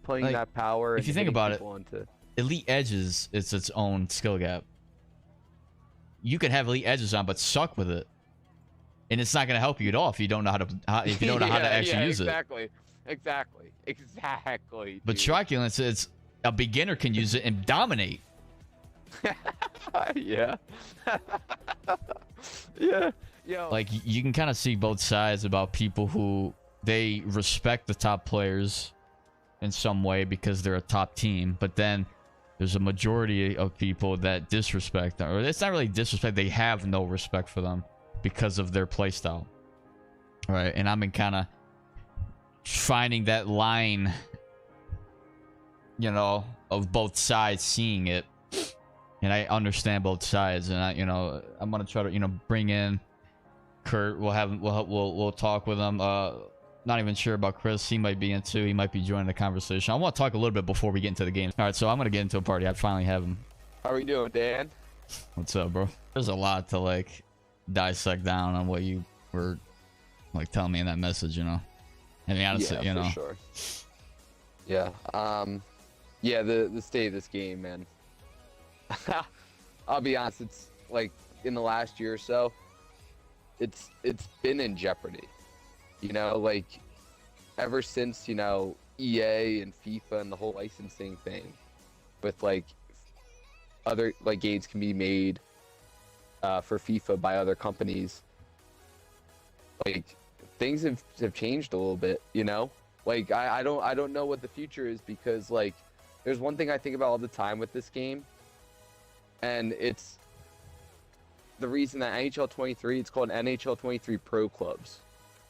playing Like, that power. if and you think hitting about it, people into... Elite Edges is its own skill gap. You could have Elite Edges on, but suck with it, and it's not going to help you at all if you don't know how to if you don't know how to actually use exactly. Exactly. But truculence, it's a beginner can use it and dominate. Yeah. Yeah. Yo. Like, you can kind of see both sides about people who they respect the top players in some way because they're a top team, but then there's a majority of people that disrespect them, or it's not really disrespect, they have no respect for them because of their playstyle, right? And I've been kind of finding that line, you know, of both sides, seeing it, and I understand both sides, and I'm gonna try to bring in Kurt. We'll talk with him. Not even sure about Chris. He might be into. He might be joining the conversation. I want to talk a little bit before we get into the game. All right, so I'm gonna get into a party. I finally have him. How are we doing, Dan? What's up, bro? There's a lot to like dissect down on what you were like telling me in that message. I mean, honestly, for sure. Yeah. Yeah. The state of this game, man. I'll be honest. It's like in the last year or so, it's been in jeopardy. Like ever since, EA and FIFA and the whole licensing thing with like other like games can be made for FIFA by other companies. Like things have changed a little bit, Like I don't know what the future is, because like there's one thing I think about all the time with this game, and it's the reason that NHL 23, it's called NHL 23 Pro Clubs.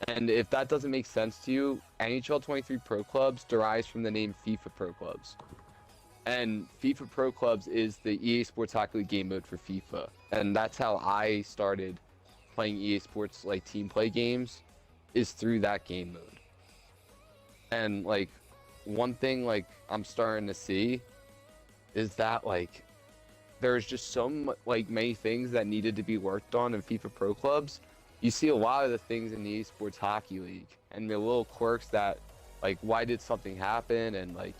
And if that doesn't make sense to you, NHL 23 Pro Clubs derives from the name FIFA Pro Clubs. And FIFA Pro Clubs is the EA Sports Hockey League game mode for FIFA. And that's how I started playing EA Sports like team play games, is through that game mode. And like one thing like I'm starting to see is that like there's just so like many things that needed to be worked on in FIFA Pro Clubs. You see a lot of the things in the esports hockey league, and the little quirks that, like, why did something happen, and like,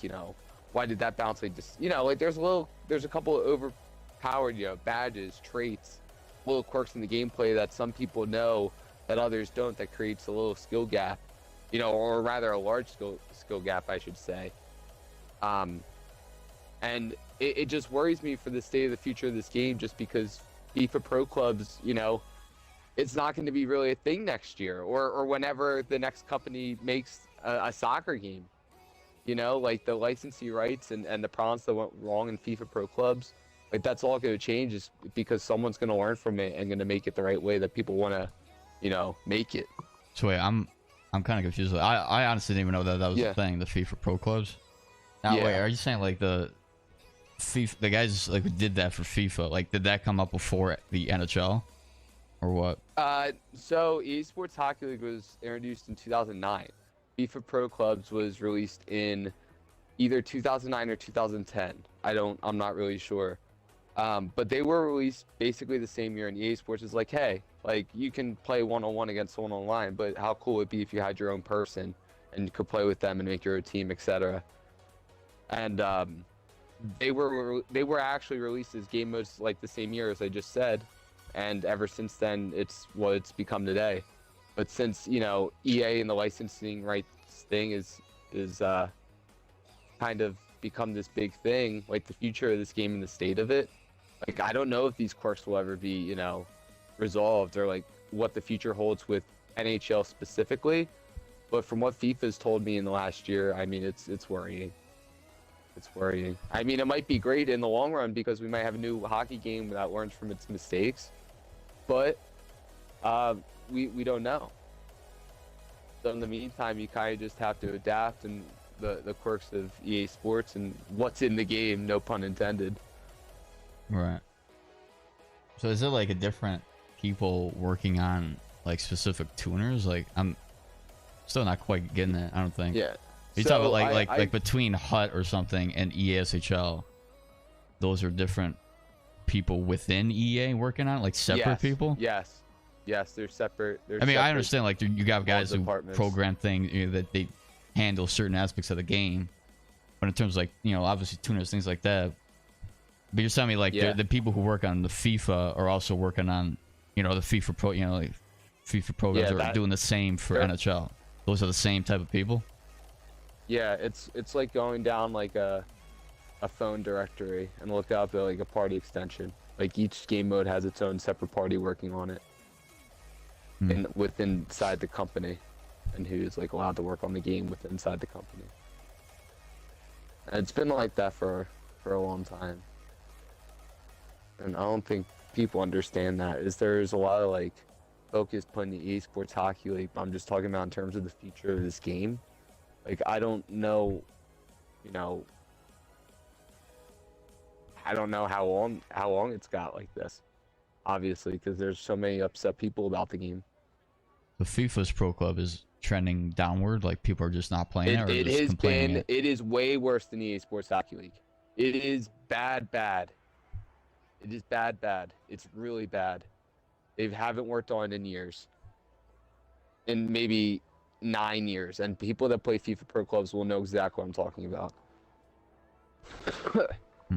why did that bounce? Like, just like there's a couple of overpowered, badges, traits, little quirks in the gameplay that some people know that others don't. That creates a little skill gap, or rather a large skill gap, I should say. And it just worries me for the state of the future of this game, just because FIFA Pro Clubs, it's not going to be really a thing next year, or whenever the next company makes a soccer game. Like the licensing rights and the problems that went wrong in FIFA Pro Clubs, like that's all going to change, is because someone's going to learn from it and going to make it the right way that people want to, make it. So wait, I'm kind of confused. I honestly didn't even know that was the thing, the FIFA Pro Clubs. Now wait, are you saying like the guys like who did that for FIFA, like did that come up before the NHL? Or what? So Esports Hockey League was introduced in 2009. FIFA Pro Clubs was released in either 2009 or 2010. I'm not really sure. But they were released basically the same year, and EA Sports is like, hey, like you can play one-on-one against someone online, but how cool would it be if you had your own person and you could play with them and make your own team, etc. And they were actually released as game modes like the same year as I just said. And ever since then, it's what it's become today. But since EA and the licensing rights thing is kind of become this big thing, like the future of this game and the state of it, like I don't know if these quirks will ever be resolved, or like what the future holds with NHL specifically. But from what FIFA's told me in the last year, I mean it's worrying. It's worrying. I mean, it might be great in the long run because we might have a new hockey game that learns from its mistakes. But we don't know. So in the meantime, you kind of just have to adapt and the quirks of EA Sports and what's in the game, no pun intended. Right. So is it like a different people working on like specific tuners? Like I'm still not quite getting it. I don't think. Yeah. You talk about like between HUT or something and EASHL, those are different people within EA working on it, like separate people? Yes, they're separate. I mean, I understand like you got guys who program things, that they handle certain aspects of the game, But in terms of, like, you know, obviously tuners, things like that. But you're telling me, like, the people who work on the FIFA are also working on, you know, the FIFA Pro, you know, like FIFA programs are doing the same for NHL. Those are the same type of people. Yeah, it's like going down like a phone directory and look up at like a party extension. Like each game mode has its own separate party working on it, and inside the company, and who's like allowed to work on the game within inside the company. And it's been like that for a long time. And I don't think people understand that. There's a lot of like focus put in the EA Sports Hockey League. But I'm just talking about in terms of the future of this game. Like I don't know, you know, I don't know how long it's got like this. Obviously, because there's so many upset people about the game. The FIFA's Pro Club is trending downward. Like people are just not playing it, or it just has complaining. been. It is way worse than the EA Sports Hockey League. It is bad. It is bad. It's really bad. They haven't worked on it in years. In maybe 9 years. And people that play FIFA Pro Clubs will know exactly what I'm talking about.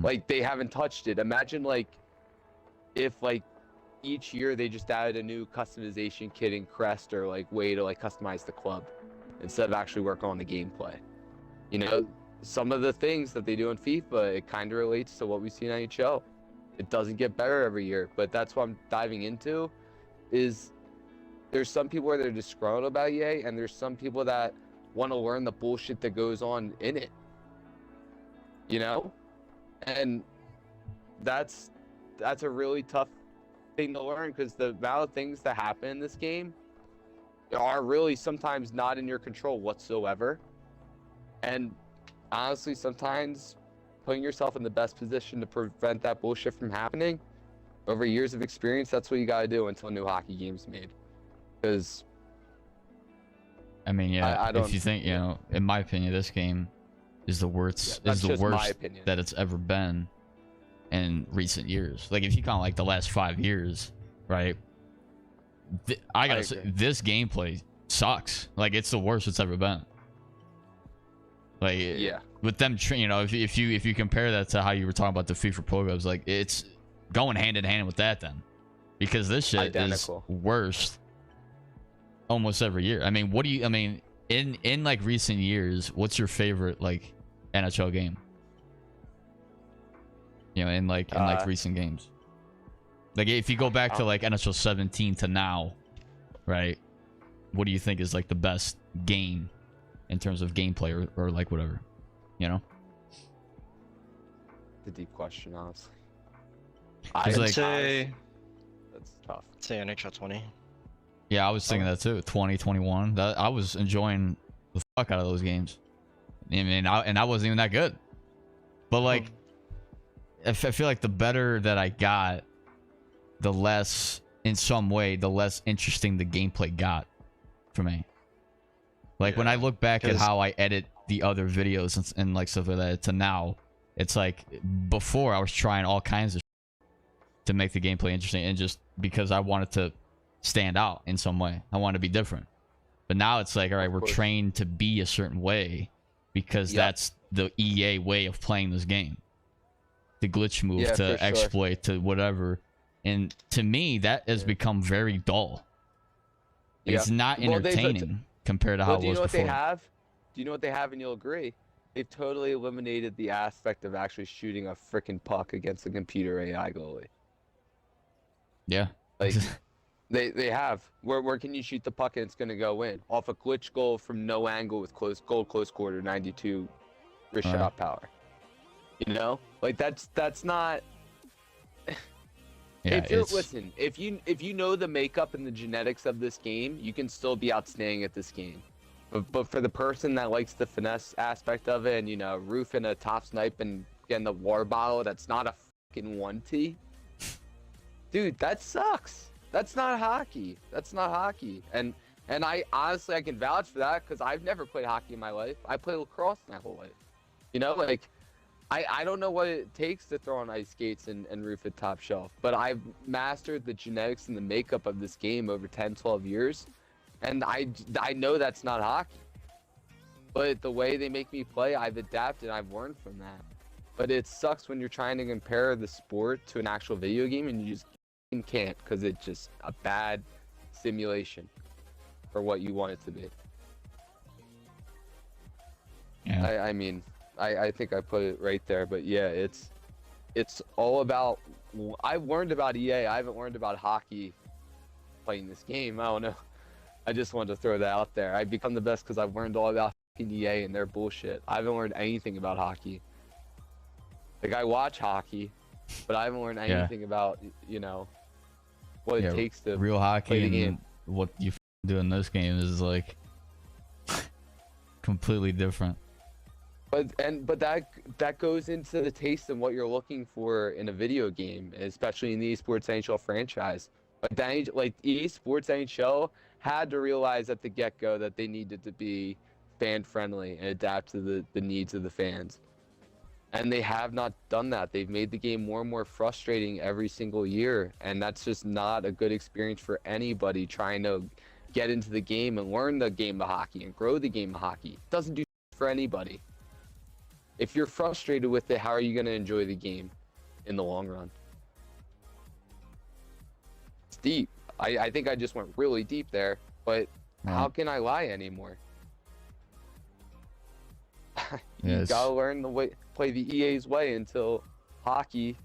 Like, they haven't touched it. Imagine, like, if, like, each year they just added a new customization kit and crest or, like, way to, like, customize the club instead of actually working on the gameplay. You know, some of the things that they do in FIFA, it kind of relates to what we see in NHL. It doesn't get better every year, but that's what I'm diving into. Is there's some people where they're disgruntled about EA, and there's some people that want to learn the bullshit that goes on in it. You know, and that's a really tough thing to learn, because the amount of things that happen in this game are really sometimes not in your control whatsoever. And honestly, sometimes putting yourself in the best position to prevent that bullshit from happening, over years of experience, that's what you got to do until a new hockey game's made. Because I mean, yeah, I don't, if you think, you know, in my opinion, this game is the worst, is the worst that it's ever been in recent years. Like, if you count like the last 5 years, right? I gotta say, this gameplay sucks. Like, it's the worst it's ever been. Like, yeah, with them, you know, if you compare that to how you were talking about the FIFA programs, like, it's going hand in hand with that then, because this shit is worst almost every year. I mean, I mean, in like recent years, what's your favorite like NHL game? You know, in like recent games. Like, if you go back to like NHL 17 to now, right? What do you think is like the best game in terms of gameplay or like whatever, you know? The deep question, honestly. I'd say that's tough. I'd say NHL 20. Yeah, I was thinking that too. 2021. I was enjoying the fuck out of those games. I mean, I wasn't even that good. But like, I feel like the better that I got, the less, in some way, the less interesting the gameplay got for me. Like, when I look back at how I edit the other videos and like stuff like that to now, it's like, before I was trying all kinds of to make the gameplay interesting, and just because I wanted to stand out in some way, I wanted to be different. But now it's like, all right, we're trained to be a certain way because that's the EA way of playing this game. The glitch move, to exploit, to whatever. And to me, that has become very dull. It's not entertaining compared to how it was before. Do you know what they have, and you'll agree? They've totally eliminated the aspect of actually shooting a freaking puck against a computer AI goalie. Yeah. Like, they have. Where can you shoot the puck and it's going to go in? Off a glitch goal from no angle with close quarter, 92 wrist shot power. You know? Like, that's not... Yeah, listen, if you know the makeup and the genetics of this game, you can still be outstanding at this game. But for the person that likes the finesse aspect of it, and, you know, roofing a top snipe and getting the water bottle that's not a fucking 1T, dude, that sucks. That's not hockey. That's not hockey. And I honestly, I can vouch for that, because I've never played hockey in my life. I played lacrosse my whole life. You know, like, I don't know what it takes to throw on ice skates and roof it top shelf, but I've mastered the genetics and the makeup of this game over 10, 12 years, and I know that's not hockey. But the way they make me play, I've adapted. I've learned from that. But it sucks when you're trying to compare the sport to an actual video game and you just can't because it's just a bad simulation for what you want it to be. Yeah. I mean, I think I put it right there. But yeah, it's all about. I've learned about EA. I haven't learned about hockey playing this game. I don't know. I just wanted to throw that out there. I've become the best because I've learned all about EA and their bullshit. I haven't learned anything about hockey. Like, I watch hockey, but I haven't learned anything about, you know, what it takes to real hockey play the and game. what you do in this game is like completely different. But that goes into the taste and what you're looking for in a video game, especially in the esports NHL franchise. Like EA Sports NHL had to realize at the get-go that they needed to be fan-friendly and adapt to the needs of the fans. And they have not done that. They've made the game more and more frustrating every single year, and that's just not a good experience for anybody trying to get into the game and learn the game of hockey and grow the game of hockey. It doesn't do for anybody. If you're frustrated with it, how are you going to enjoy the game in the long run? It's deep. I think I just went really deep there, but how can I lie anymore? You gotta learn the way, play the EA's way until hockey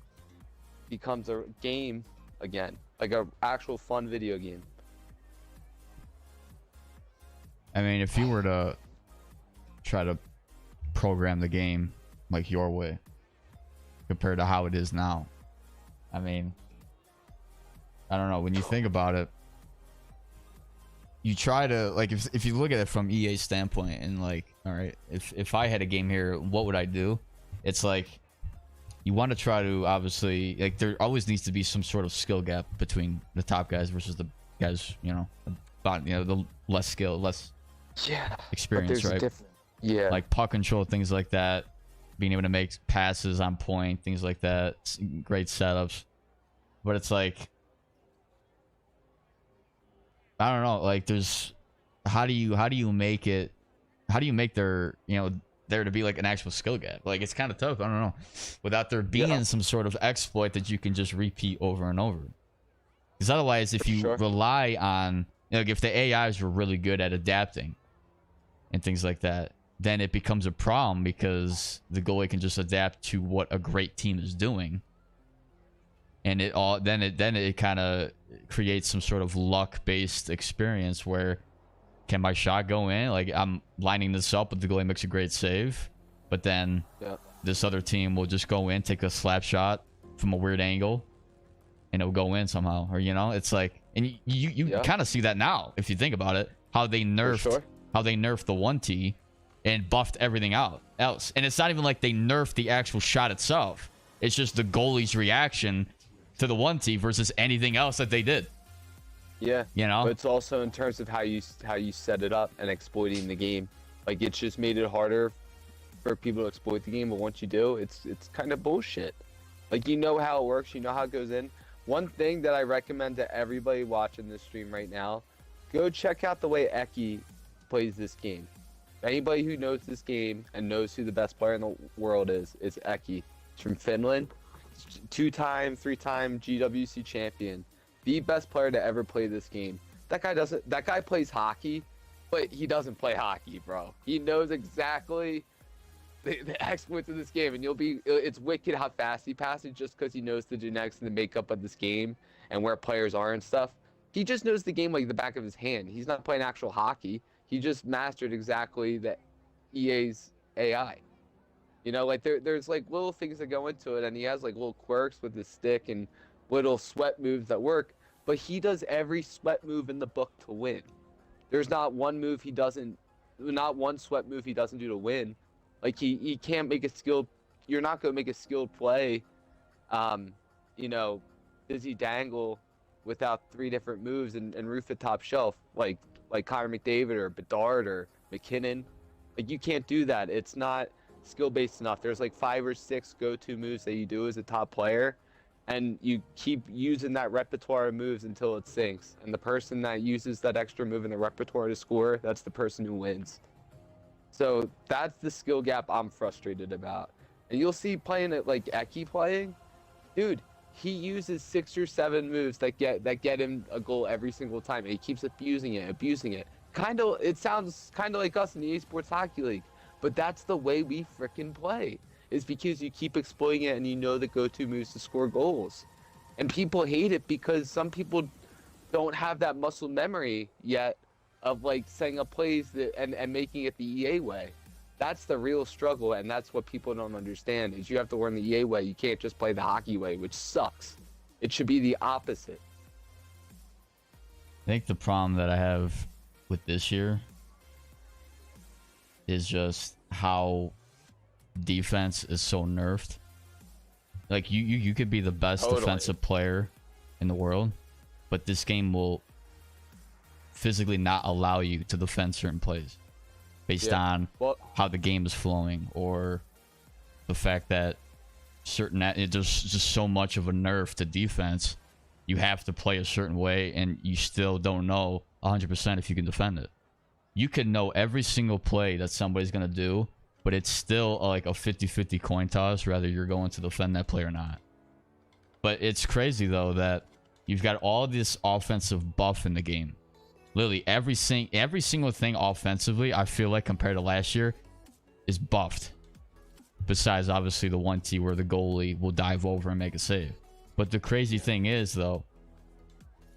becomes a game again, like a actual fun video game. I mean, if you were to try to program the game like your way compared to how it is now, I mean, I don't know, when you think about it, you try to, like, if you look at it from EA's standpoint and like, all right, if I had a game here, what would I do? It's like, you want to try to, obviously, like, there always needs to be some sort of skill gap between the top guys versus the guys, you know, about, you know, the less skill, less experience, right? Like puck control, things like that, being able to make passes on point, things like that, great setups. But it's like, I don't know, like, there's, how do you make it, how do you make there, you know, there to be like an actual skill gap? Like, it's kind of tough, I don't know, without there being some sort of exploit that you can just repeat over and over. Because otherwise, if you rely on, you know, like, if the AIs were really good at adapting and things like that, then it becomes a problem because the goalie can just adapt to what a great team is doing. And it all then it kind of creates some sort of luck-based experience where, can my shot go in? Like, I'm lining this up, but the goalie makes a great save, but then this other team will just go in, take a slap shot from a weird angle, and it'll go in somehow. Or, you know, it's like, and you kind of see that now if you think about it, how they nerfed the 1T and buffed everything else. And it's not even like they nerfed the actual shot itself. It's just the goalie's reaction to the 1T versus anything else that they did. Yeah, you know, but it's also in terms of how you set it up and exploiting the game. Like, it's just made it harder for people to exploit the game, but once you do, it's kind of bullshit. Like, you know how it works, you know how it goes in. One thing that I recommend to everybody watching this stream right now, go check out the way Eki plays this game. Anybody who knows this game and knows who the best player in the world is Eki. He's from Finland, 2-time, 3-time GWC champion. The best player to ever play this game. That guy plays hockey, but he doesn't play hockey, bro. He knows exactly the exploits of this game, and it's wicked how fast he passes just because he knows the genetics and the makeup of this game and where players are and stuff. He just knows the game like the back of his hand. He's not playing actual hockey. He just mastered exactly the EA's AI. You know, like there's like little things that go into it, and he has like little quirks with his stick and little sweat moves that work, but he does every sweat move in the book to win. There's not one sweat move he doesn't do to win. Like, he can't make a skilled, you're not going to make a skilled play, you know, Dizzy Dangle without 3 different moves and roof it top shelf, like Connor McDavid or Bedard or McKinnon. Like, you can't do that. It's not skill-based enough. There's like 5 or 6 go-to moves that you do as a top player, and you keep using that repertoire of moves until it sinks. And the person that uses that extra move in the repertoire to score, that's the person who wins. So that's the skill gap I'm frustrated about. And you'll see playing it like Eki playing, dude. He uses 6 or 7 moves that get him a goal every single time. And he keeps abusing it, abusing it. Kind of, it sounds kind of like us in the esports hockey league, but that's the way we frickin' play. Is because you keep exploiting it and you know the go-to moves to score goals. And people hate it because some people don't have that muscle memory yet of like setting up plays and making it the EA way. That's the real struggle, and that's what people don't understand is you have to learn the EA way. You can't just play the hockey way, which sucks. It should be the opposite. I think the problem that I have with this year is just how defense is so nerfed. Like you could be the best defensive player in the world, but this game will physically not allow you to defend certain plays based on how the game is flowing, or the fact that there's just so much of a nerf to defense. You have to play a certain way, and you still don't know 100% if you can defend it. You can know every single play that somebody's gonna do, but it's still like a 50-50 coin toss whether you're going to defend that play or not. But it's crazy though that you've got all this offensive buff in the game. Literally every single thing offensively, I feel like compared to last year, is buffed. Besides obviously the 1T where the goalie will dive over and make a save. But the crazy thing is though,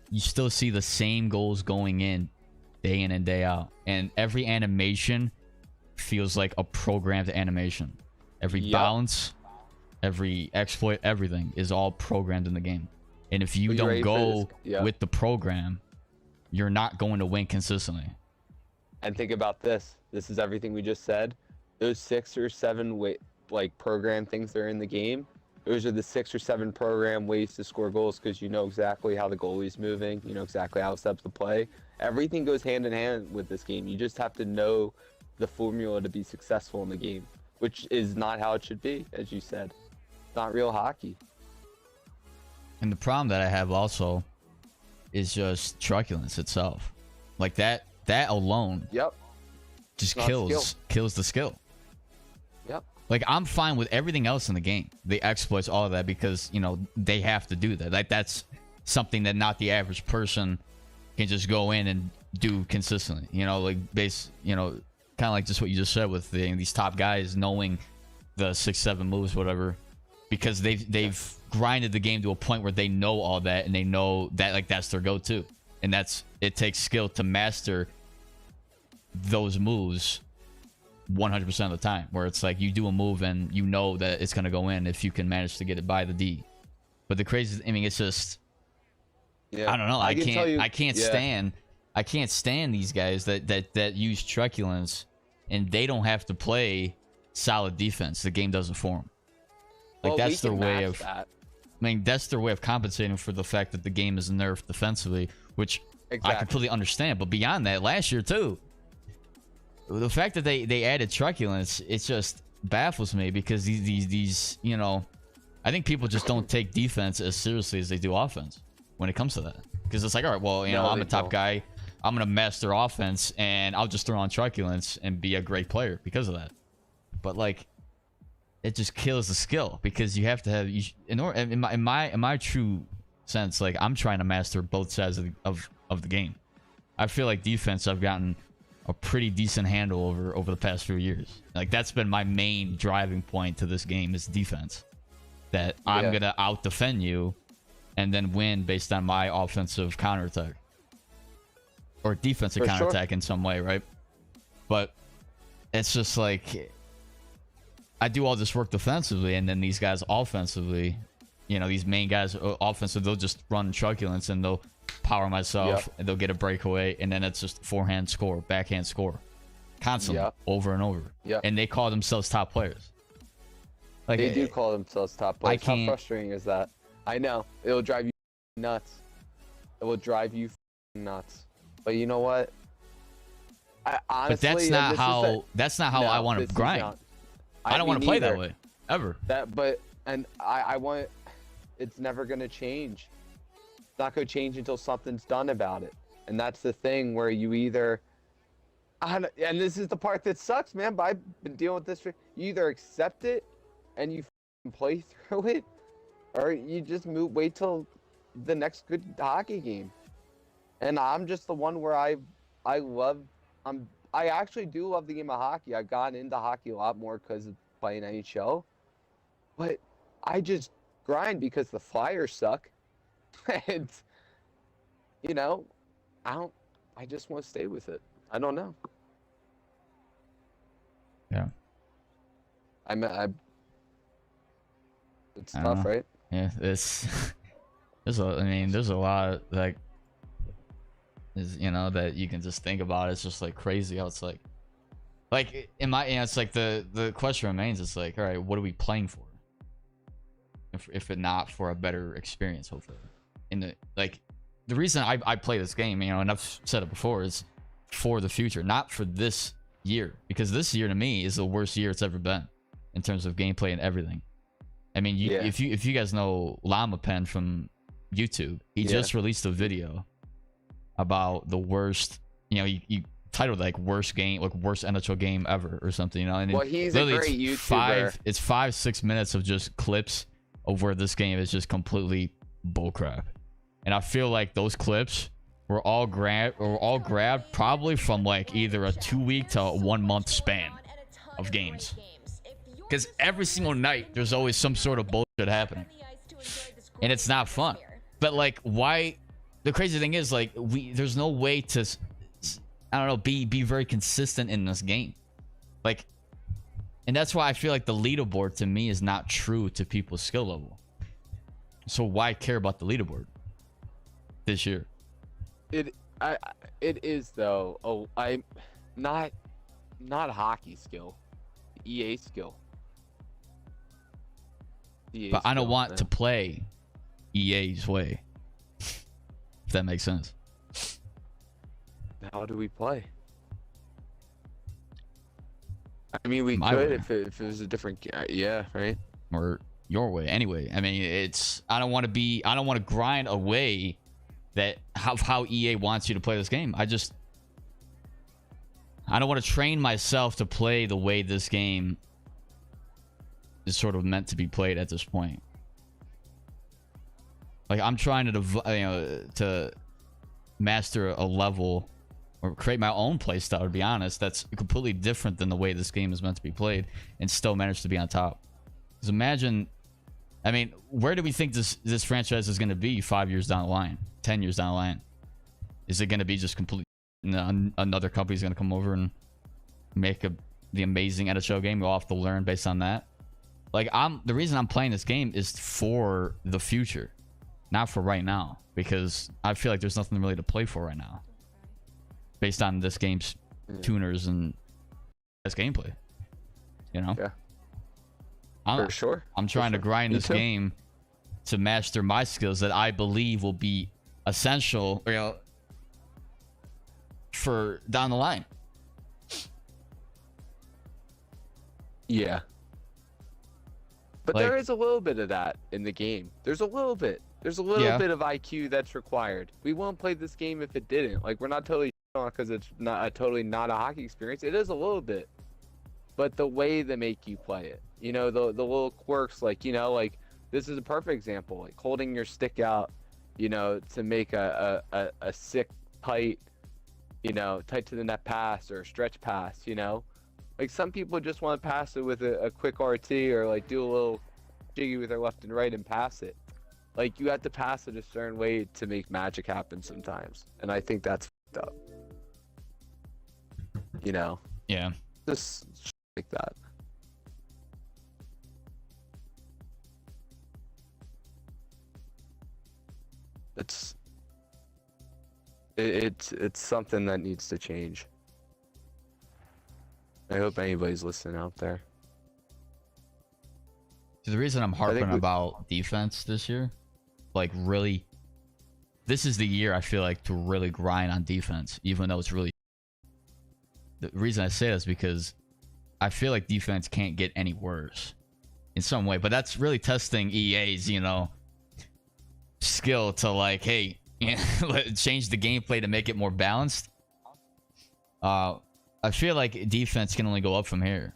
you still see the same goals going in and day out, and every animation feels like a programmed animation. Every bounce, every exploit, everything is all programmed in the game. And if you don't go with the program, you're not going to win consistently. And think about this. This is everything we just said. Those 6 or 7 like program things that are in the game, those are the 6 or 7 program ways to score goals, because you know exactly how the goalie's moving. You know exactly how it steps to play. Everything goes hand in hand with this game. You just have to know the formula to be successful in the game, which is not how it should be, as you said. It's not real hockey. And the problem that I have also is just truculence itself. Like that alone just kills the skill. Like I'm fine with everything else in the game, the exploits, all of that, because you know they have to do that. Like that's something that not the average person can just go in and do consistently. You know, like kind of like just what you just said with these top guys knowing the 6-7 moves, whatever, because they've grinded the game to a point where they know all that, and they know that like that's their go-to, and it takes skill to master those moves 100% of the time, where it's like you do a move and you know that it's going to go in if you can manage to get it by the D. But the crazy, I mean, it's just I don't know. I can't stand these guys that use truculence and they don't have to play solid defense. The game doesn't for them. Like that's their way of that's their way of compensating for the fact that the game is nerfed defensively, which I completely understand. But beyond that, last year too, the fact that they added truculence, it just baffles me, because these you know, I think people just don't take defense as seriously as they do offense when it comes to that. Because it's like, all right, well, you know, I'm a top guy, I'm gonna master offense, and I'll just throw on truculence and be a great player because of that. But like, it just kills the skill, because you have to have in my true sense, like I'm trying to master both sides of the game. I feel like defense I've gotten a pretty decent handle over the past few years. Like that's been my main driving point to this game, is defense. That I'm gonna out defend you and then win based on my offensive counterattack or defensive counterattack in some way, right? But it's just like I do all this work defensively, and then these guys offensively, you know, these main guys offensively, they'll just run truculence and they'll power myself and they'll get a breakaway, and then it's just forehand score, backhand score, constantly over and over. And they call themselves top players. Like they do call themselves top players. How frustrating is that? I know it'll drive you nuts. It will drive you nuts. But you know what? Honestly, but that's not how I want to grind. I don't want to play that way ever. I want. It's never gonna change. It's not gonna change until something's done about it. And that's the thing where you either. And this is the part that sucks, man. But I've been dealing with this. You either accept it and you play through it, or you just wait till the next good hockey game. And I'm just the one where I actually do love the game of hockey. I've gotten into hockey a lot more because of playing NHL, but I just grind because the Flyers suck, and you know, I just want to stay with it. I don't know. Yeah. It's tough, right? Yeah, there's a lot like that you can just think about. It's just like crazy how it's like in my it's like the question remains. It's like, all right, what are we playing for? If it not for a better experience, hopefully. The reason I play this game, and I've said it before, is for the future, not for this year, because this year to me is the worst year it's ever been in terms of gameplay and everything. I mean, if you guys know Llama Pen from YouTube, he just released a video about the worst, you titled like worst game, like worst NHL game ever or something, and well, he's a great YouTuber. It's 5-6 minutes of just clips of where this game is just completely bullcrap. And I feel like those clips were all grabbed probably from like either a 2-week to a 1-month span of games. Because every single night there's always some sort of bullshit happening. And it's not fun. But like, why? The crazy thing is, like, there's no way to, I don't know, be very consistent in this game. Like, and that's why I feel like the leaderboard to me is not true to people's skill level. So why care about the leaderboard this year? It is though. Oh, I'm not hockey skill, EA skill. But I don't want to play EA's way. If that makes sense. How do we play? I mean, we My could way. if it was a different, yeah, right? Or your way. Anyway, I mean, I don't want to grind a way that how EA wants you to play this game. I don't want to train myself to play the way this game is sort of meant to be played at this point. Like, I'm trying to master a level or create my own play style, to be honest, that's completely different than the way this game is meant to be played, and still manage to be on top. Because imagine, I mean, where do we think this franchise is going to be 5 years down the line, 10 years down the line? Is it going to be just completely another company's going to come over and make the amazing NHL game? We'll have to learn based on that. Like, the reason I'm playing this game is for the future, not for right now, because I feel like there's nothing really to play for right now based on this game's tuners and this gameplay, Yeah. For sure. I'm trying to grind this game to master my skills that I believe will be essential, for down the line. Yeah. But there is a little bit of that in the game. There's a little bit. There's a little bit of IQ that's required. We won't play this game if it didn't. Like, we're not totally on because it's totally not a hockey experience. It is a little bit. But the way they make you play it, the little quirks, like, like this is a perfect example, like holding your stick out, to make a sick, tight, tight to the net pass or stretch pass, Like, some people just want to pass it with a quick RT or like do a little jiggy with their left and right and pass it. Like, you have to pass it a certain way to make magic happen sometimes. And I think that's fucked up. Yeah. Just like that. It's something that needs to change. I hope anybody's listening out there. So the reason I'm harping about defense this year, like, really, this is the year I feel like to really grind on defense, even though it's really. The reason I say that is because I feel like defense can't get any worse in some way, but that's really testing EA's, skill to, like, hey, change the gameplay to make it more balanced. I feel like defense can only go up from here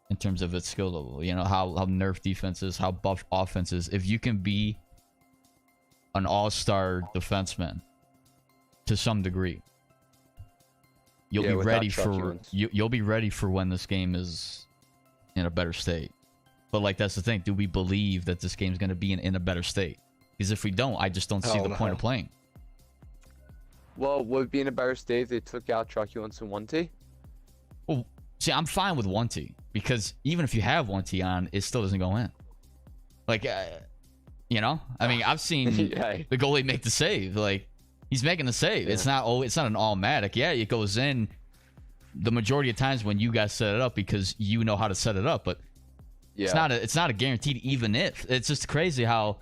in terms of its skill level. You know, how nerf defense is, how buff offense is. If you can be an all-star defenseman to some degree, you'll be ready for you'll be ready for when this game is in a better state. But like, that's the thing. Do we believe that this game's going to be in a better state? Because if we don't, I just don't see the point of playing. Well, would it be in a better state if they took out truculence and 1T? Well, see, I'm fine with 1T, because even if you have 1T on, it still doesn't go in. Like, you know, I mean, I've seen the goalie make the save. Like, he's making the save. Yeah. It's not an automatic. Yeah, it goes in the majority of times when you guys set it up because you know how to set it up. But it's not a guaranteed even if. It's just crazy how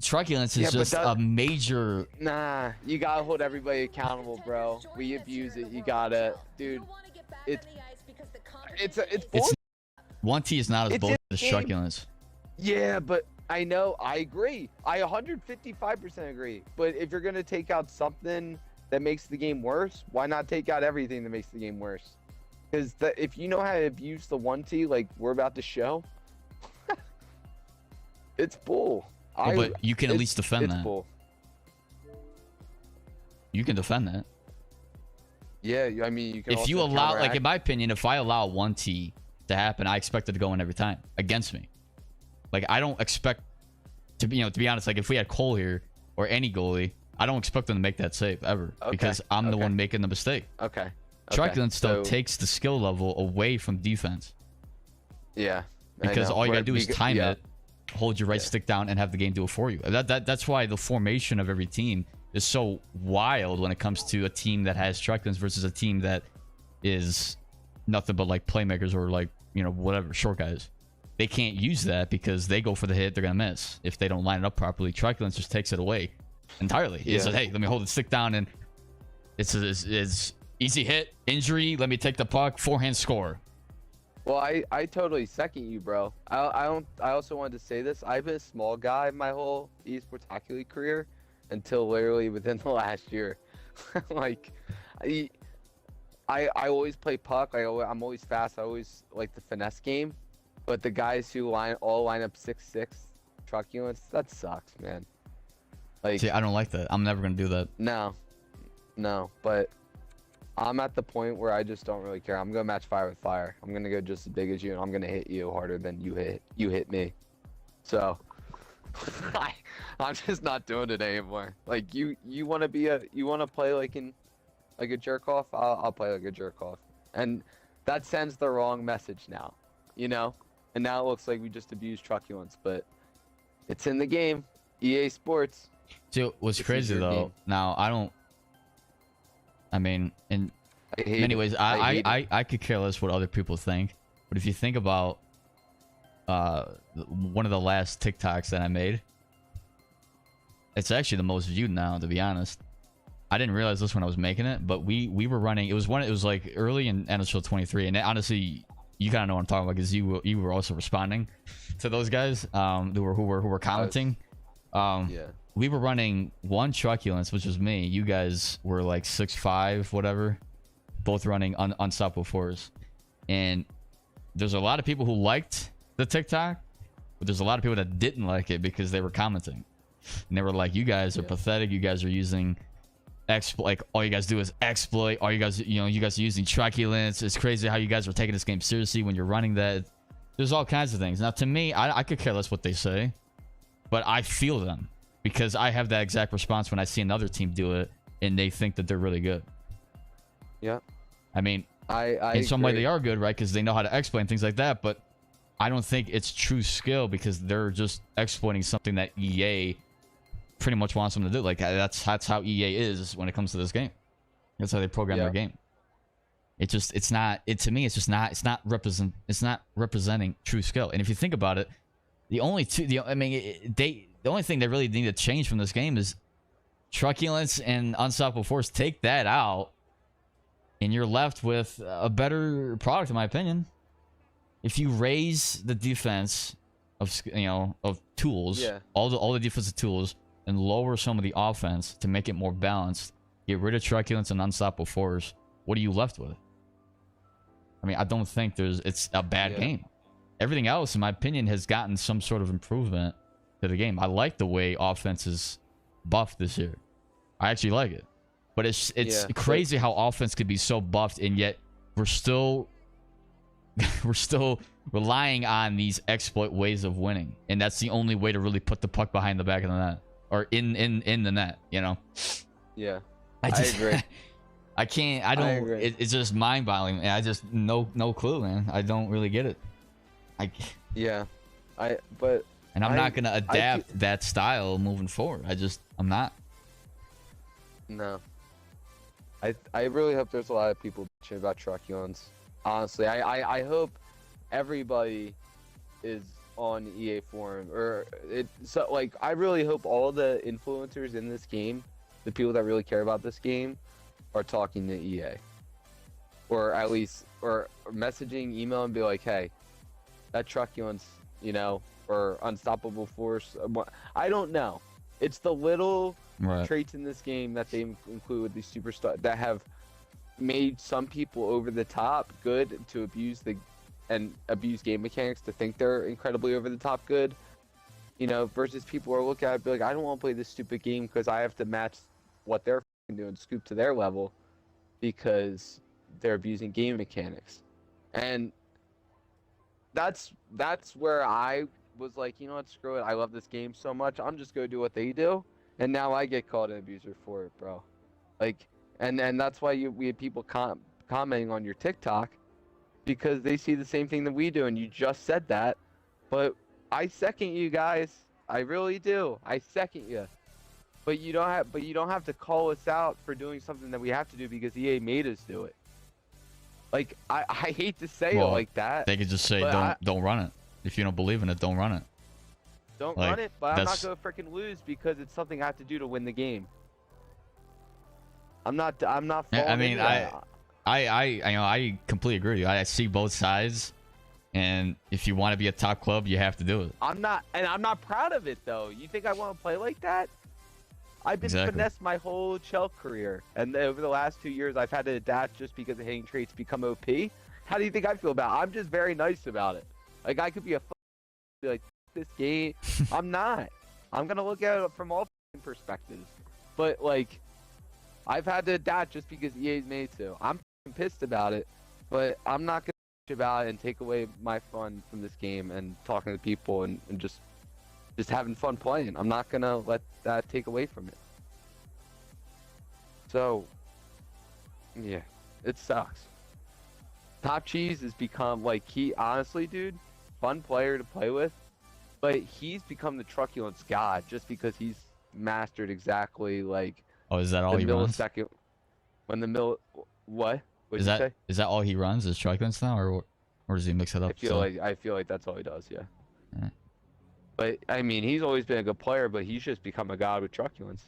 truculence is just a major. Nah, you gotta hold everybody accountable, bro. We abuse it. You gotta, dude. It's 1T is not as bullshit as truculence. Yeah, but I know, I agree. I 155% agree. But if you're gonna take out something that makes the game worse, why not take out everything that makes the game worse? Because if you know how to abuse the 1T like we're about to show, it's bull. But you can at least defend that. Bull. You can defend that. Yeah, I mean, you can. If you allow, like, in my opinion, if I allow 1T to happen, I expect it to go in every time against me. Like, I don't expect to be, to be honest, like, if we had Cole here or any goalie, I don't expect them to make that save ever because I'm the one making the mistake. Okay. Truculence though takes the skill level away from defense. Yeah. Because all you gotta do is time it, hold your right stick down, and have the game do it for you. That's why the formation of every team is so wild when it comes to a team that has truculence versus a team that is nothing but like playmakers or like, whatever, short guys. They can't use that because they go for the hit, they're gonna miss. If they don't line it up properly, truculence just takes it away entirely. It's like, hey, let me hold the stick down, and it's easy hit, injury, let me take the puck, forehand score. Well, I totally second you, bro. I also wanted to say this. I've been a small guy my whole esports hockey league career until literally within the last year. Like, I always play puck. I'm always fast. I always like the finesse game. But the guys who all line up 6'6", truculence, that sucks, man. Like, see, I don't like that. I'm never gonna do that. No, but I'm at the point where I just don't really care. I'm gonna match fire with fire. I'm gonna go just as big as you, and I'm gonna hit you harder than you hit me. So I'm just not doing it anymore. Like, you want to play like a jerk off? I'll play like a jerk off, and that sends the wrong message now, And now it looks like we just abused truculence, but it's in the game. EA Sports. See, what's crazy though? Now I mean, in many ways, I could care less what other people think. But if you think about one of the last TikToks that I made, it's actually the most viewed now, to be honest. I didn't realize this when I was making it, but we were running. It was like early in NHL 23, and honestly, you kind of know what I'm talking about because you were also responding to those guys who were commenting. We were running one truculence, which was me. You guys were like 6'5", whatever, both running unstoppable force. And there's a lot of people who liked the TikTok, but there's a lot of people that didn't like it because they were commenting, and they were like, "You guys are pathetic. You guys are using exploit. Like, all you guys do is exploit. All you guys, you guys are using truculence. It's crazy how you guys are taking this game seriously when you're running that." There's all kinds of things. Now, to me, I could care less what they say, but I feel them because I have that exact response when I see another team do it and they think that they're really good. Yeah. I mean, in some way they are good, right? Because they know how to exploit and things like that, but I don't think it's true skill because they're just exploiting something that EA pretty much wants them to do. Like, that's how EA is when it comes to this game. That's how they program their game. It's not representing true skill. And if you think about it, the only thing they really need to change from this game is truculence and unstoppable force. Take that out and you're left with a better product, in my opinion. If you raise the defense of tools, all the defensive tools, and lower some of the offense to make it more balanced, get rid of truculence and unstoppable force, what are you left with? I mean, I don't think it's a bad game. Everything else, in my opinion, has gotten some sort of improvement to the game. I like the way offense is buffed this year. I actually like it. But it's crazy how offense could be so buffed, and yet we're still relying on these exploit ways of winning, and that's the only way to really put the puck behind the back of the net or in the net. You know? Yeah, I agree. I can't. I don't. It's just mind-boggling. I just no clue, man. I don't really get it. And I'm not gonna adapt that style moving forward. I'm not. No. I really hope there's a lot of people bitching about truculence. Honestly, I hope everybody is on EA forum I really hope all the influencers in this game, the people that really care about this game, are talking to EA, or at least or messaging, email, and be like, hey, that truculence, or unstoppable force. I don't know. It's the little traits in this game that they include with these superstars that have made some people over the top good to abuse game mechanics to think they're incredibly over the top good. Versus people who are looking at it and be like, I don't want to play this stupid game because I have to match what they're doing, scoop to their level because they're abusing game mechanics. And that's where I was like, you know what, screw it. I love this game so much. I'm just gonna do what they do. And now I get called an abuser for it, bro. And that's why we had people commenting on your TikTok, because they see the same thing that we do, and you just said that. But I second you guys. I really do. I second you. But you don't have to call us out for doing something that we have to do because EA made us do it. I hate to say it like that. They could just say don't run it. If you don't believe in it, don't run it. Don't run it, but I'm not gonna freaking lose because it's something I have to do to win the game. I'm not falling. I mean, I completely agree. I see both sides, and if you want to be a top club, you have to do it. I'm not proud of it though. You think I want to play like that? I've been finessed my whole Chell career, and over the last 2 years, I've had to adapt just because the hitting traits become OP. How do you think I feel about it? I'm just very nice about it. I could be this game. I'm not. I'm gonna look at it from all perspectives. But I've had to adapt just because EA's made to. I'm pissed about it, but I'm not gonna bitch about it and take away my fun from this game and talking to people and just having fun playing. I'm not gonna let that take away from it. So, yeah, it sucks. Top Cheese has become he honestly, dude, fun player to play with, but he's become the truculence god just because he's mastered exactly Oh, is that all he runs? When the what? Is that all he runs is truculence now, or does he mix it up? I feel like that's all he does. Yeah. But I mean, he's always been a good player, but he's just become a god with truculence.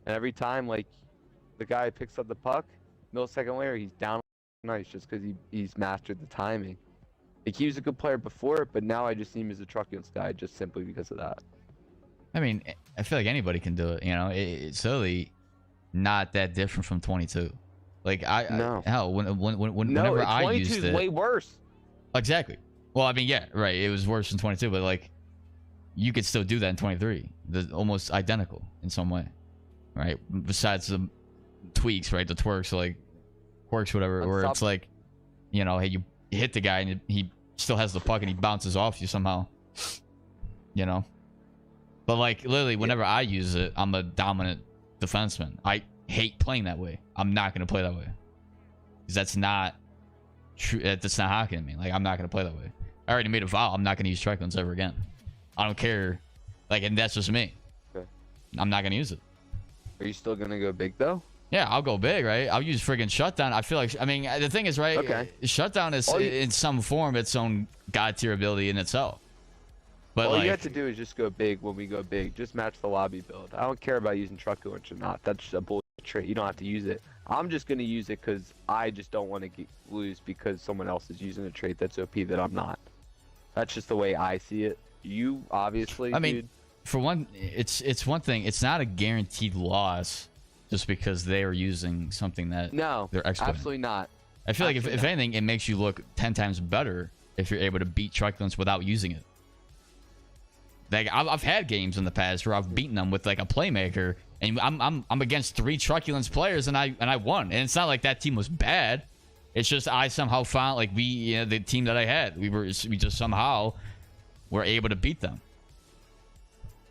And every time the guy picks up the puck, millisecond later he's down nice just because he's mastered the timing. He was a good player before, but now I just see him as a truculence guy just simply because of that. I mean, I feel like anybody can do it. It's really not that different from 22. Hell, whenever I used it, 22 is way worse. Exactly. Well, I mean, yeah, right. It was worse than 22, but you could still do that in 23. They're almost identical in some way, right? Besides the tweaks, right? The twerks, quirks, whatever. Where it's hey, you hit the guy and he still has the puck and he bounces off you somehow. But literally, whenever I use it, I'm a dominant defenseman. I hate playing that way. I'm not gonna play that way because that's not true. That's not hockey to me. I'm not gonna play that way. I already made a vow. I'm not gonna use truculence ever again. I don't care. And that's just me. Okay. I'm not gonna use it. Are you still gonna go big though? Yeah, I'll go big, right? I'll use friggin' shutdown. I feel the thing is, right? Okay. Shutdown is in some form its own god tier ability in itself. But all you have to do is just go big when we go big. Just match the lobby build. I don't care about using truculence or not. That's just a bullshit trait. You don't have to use it. I'm just gonna use it because I just don't want to lose because someone else is using a trait that's OP that I'm not. That's just the way I see it. You obviously. I mean, for one, it's one thing. It's not a guaranteed loss just because they are using something that they're exploiting. Absolutely not. I feel like if anything, it makes you look 10 times better if you're able to beat truculence without using it. Like I've had games in the past where I've beaten them with like a playmaker, and I'm against 3 truculence players, and I won. And it's not like that team was bad. It's just I somehow found like the team that I had, we just somehow were able to beat them.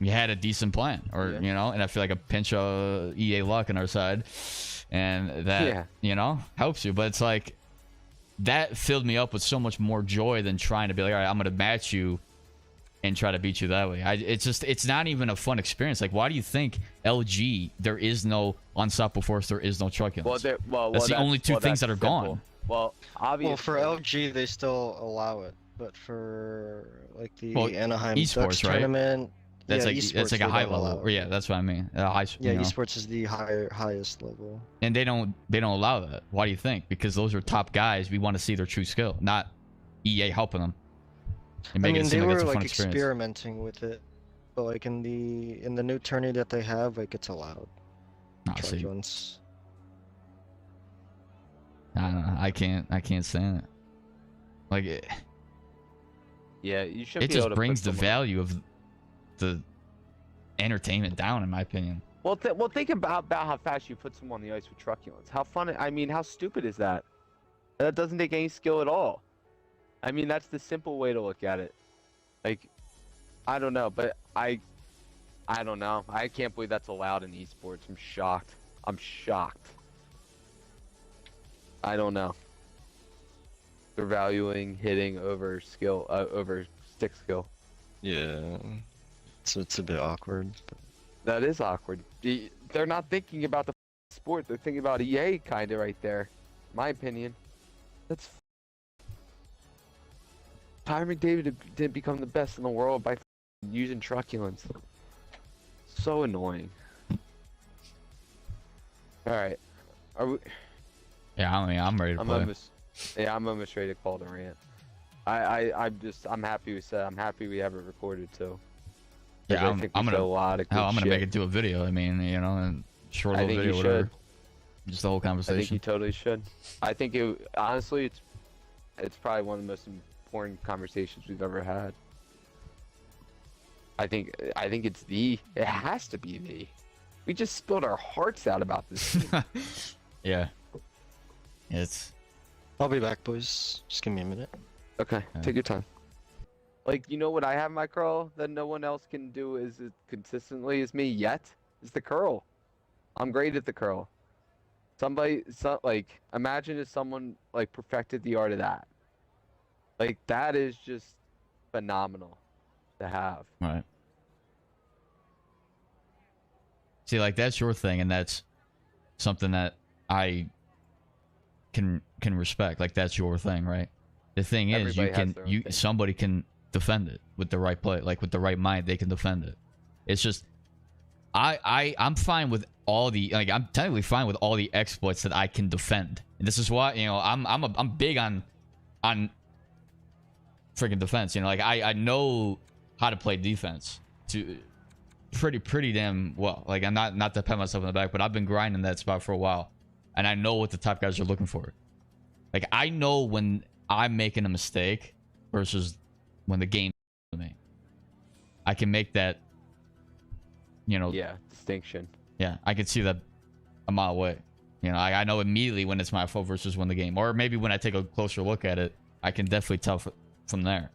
We had a decent plan, or and I feel like a pinch of EA luck on our side, and that helps you. But it's like that filled me up with so much more joy than trying to be like, all right, I'm gonna match you and try to beat you that way. It's not even a fun experience. Like, why do you think LG there is no unstoppable force, there is no truculence? That's the only two things that are gone. Well, obviously. Well, for LG they still allow it, but for like the Anaheim esports, Ducks tournament, that's like a high level. Yeah, that's what I mean. Esports is the highest level. And they don't allow that. Why do you think? Because those are top guys. We want to see their true skill, not EA helping them. I mean, they were like experimenting with it, but like in the new tourney that they have, like it's allowed. Truculence. I don't know. I can't stand it. Like it. Yeah, you should. It just brings the value of the entertainment down, in my opinion. Well, think about how fast you put someone on the ice with truculence. How fun! I mean, how stupid is that? That doesn't take any skill at all. I mean, that's the simple way to look at it. Like, I don't know, but I don't know. I can't believe that's allowed in esports. I'm shocked. I'm shocked. I don't know. They're valuing hitting over skill, over stick skill. Yeah, so it's a bit awkward. That is awkward. They're not thinking about the sport. They're thinking about EA, kind of right there. My opinion. That's. Tyron David didn't become the best in the world by using truculence. So annoying. All right, are we? Yeah, I mean, I'm ready to play. I'm almost ready to call the rant. I'm happy we said. I'm happy we have it recorded too. Yeah, I'm gonna I'm gonna make it to a video. I mean, and short little video, whatever. Just the whole conversation. I think you totally should. I think honestly, it's probably one of the most important conversations we've ever had. I think it has to be the. We just spilled our hearts out about this team. Yeah. I'll be back, boys. Just give me a minute. Okay, take your time. Like, you know what I have in my curl that no one else can do as consistently as me yet? Is the curl. I'm great at the curl. Like, imagine if someone, like, perfected the art of that. Like, that is just phenomenal to have. Right. See, like, that's your thing, and that's something that I can respect. Like, that's your thing, right? The thing is, somebody can defend it with the right play, like with the right mind, they can defend it. It's just I'm fine with all the, like, I'm technically fine with all the exploits that I can defend. And this is why, I'm big on freaking defense. Like, I know how to play defense to pretty damn well. Like, I'm not to pat myself in the back, but I've been grinding that spot for a while, and I know what the top guys are looking for. Like, I know when I'm making a mistake versus when the game to me. I can make that, distinction. Yeah, I can see that a mile away. I know immediately when it's my fault versus when the game, or maybe when I take a closer look at it, I can definitely tell from there.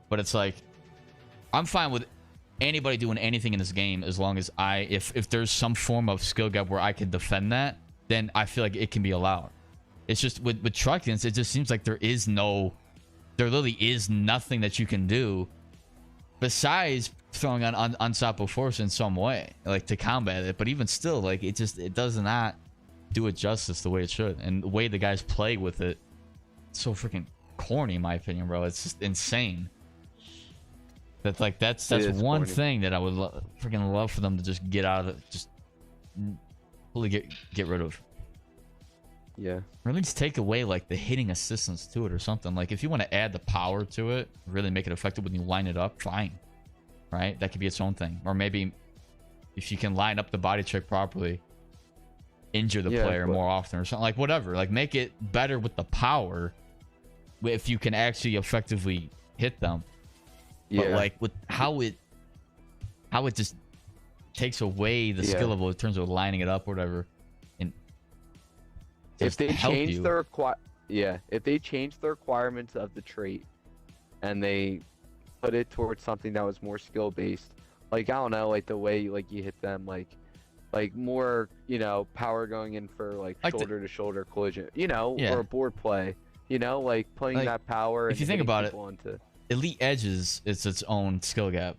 But it's like, I'm fine with anybody doing anything in this game as long as if there's some form of skill gap where I can defend that, then I feel like it can be allowed. It's just with truculence, it just seems like there literally is nothing that you can do besides throwing on unstoppable force in some way, like, to combat it. But even still, like, it does not do it justice the way it should. And the way the guys play with it, it's so freaking corny, in my opinion, bro. It's just insane. That's like, that's one corny thing that I would freaking love for them to just get out of it, just fully get rid of. Yeah. Or at least take away, like, the hitting assistance to it or something. Like, if you want to add the power to it, really make it effective when you line it up, fine. Right? That could be its own thing. Or maybe if you can line up the body check properly, injure the player more often or something, like whatever. Like make it better with the power if you can actually effectively hit them. But like with how it just takes away the skill level in terms of lining it up or whatever. And if they change the if they change the requirements of the trait and they put it towards something that was more skill based, like I don't know, like the way like you hit them, like more, you know, power going in for like shoulder to shoulder collision, you know, or board play, you know, like playing that power. If you think about it, elite edges is its own skill gap.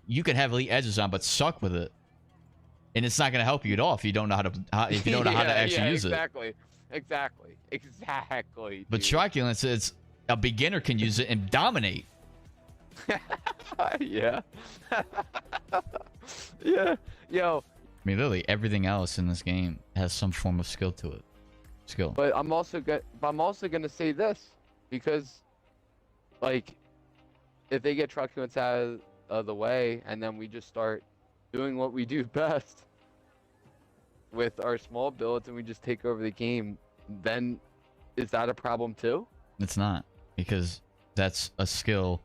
You can have elite edges on, but suck with it, and it's not going to help you at all if you don't know how to actually use it. Exactly. But truculence, it's a beginner can use it and dominate. Yeah. Yo. I mean, literally everything else in this game has some form of skill to it. But I'm also gonna say this, because, like, if they get truculence out of the way and then we just start doing what we do best with our small builds and we just take over the game, then is that a problem too? It's not, because that's a skill.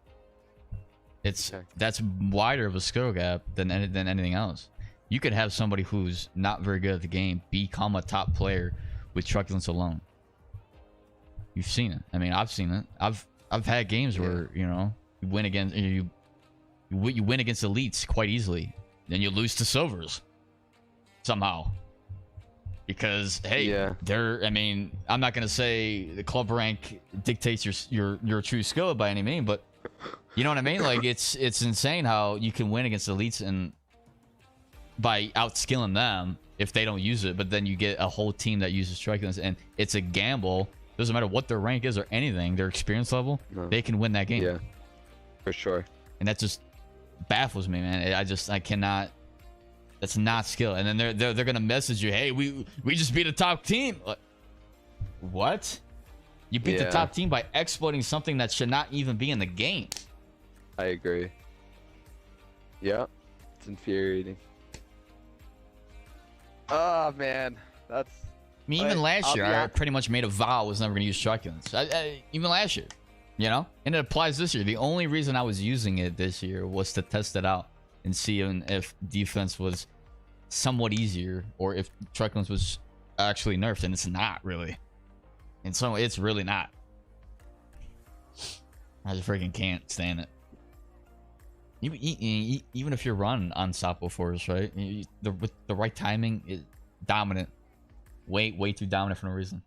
That's wider of a skill gap than anything else. You could have somebody who's not very good at the game become a top player with truculence alone. You've seen it. I mean, I've seen it. I've had games where, you know, you win against you win against elites quite easily, then you lose to silvers somehow. Because hey, they're, I mean, I'm not gonna say the club rank dictates your true skill by any means, but you know what I mean? Like it's insane how you can win against elites and by outskilling them if they don't use it, but then you get a whole team that uses truculence, and it's a gamble. Doesn't matter what their rank is or anything, their experience level, they can win that game. Yeah, for sure. And that just baffles me, man. I cannot. That's not skill. And then they're gonna message you, hey, we just beat a top team. What? You beat the top team by exploiting something that should not even be in the game. I agree. Yeah, it's infuriating. Oh man, that's. I mean, even last year, I pretty much made a vow I was never gonna use truculence. Even last year, you know, and it applies this year. The only reason I was using it this year was to test it out and see if defense was somewhat easier or if truculence was actually nerfed, and it's not really. And so it's really not. I just freaking can't stand it. Even if you're running Unstoppable Force, right? With the right timing, dominant. Way too dominant for no reason.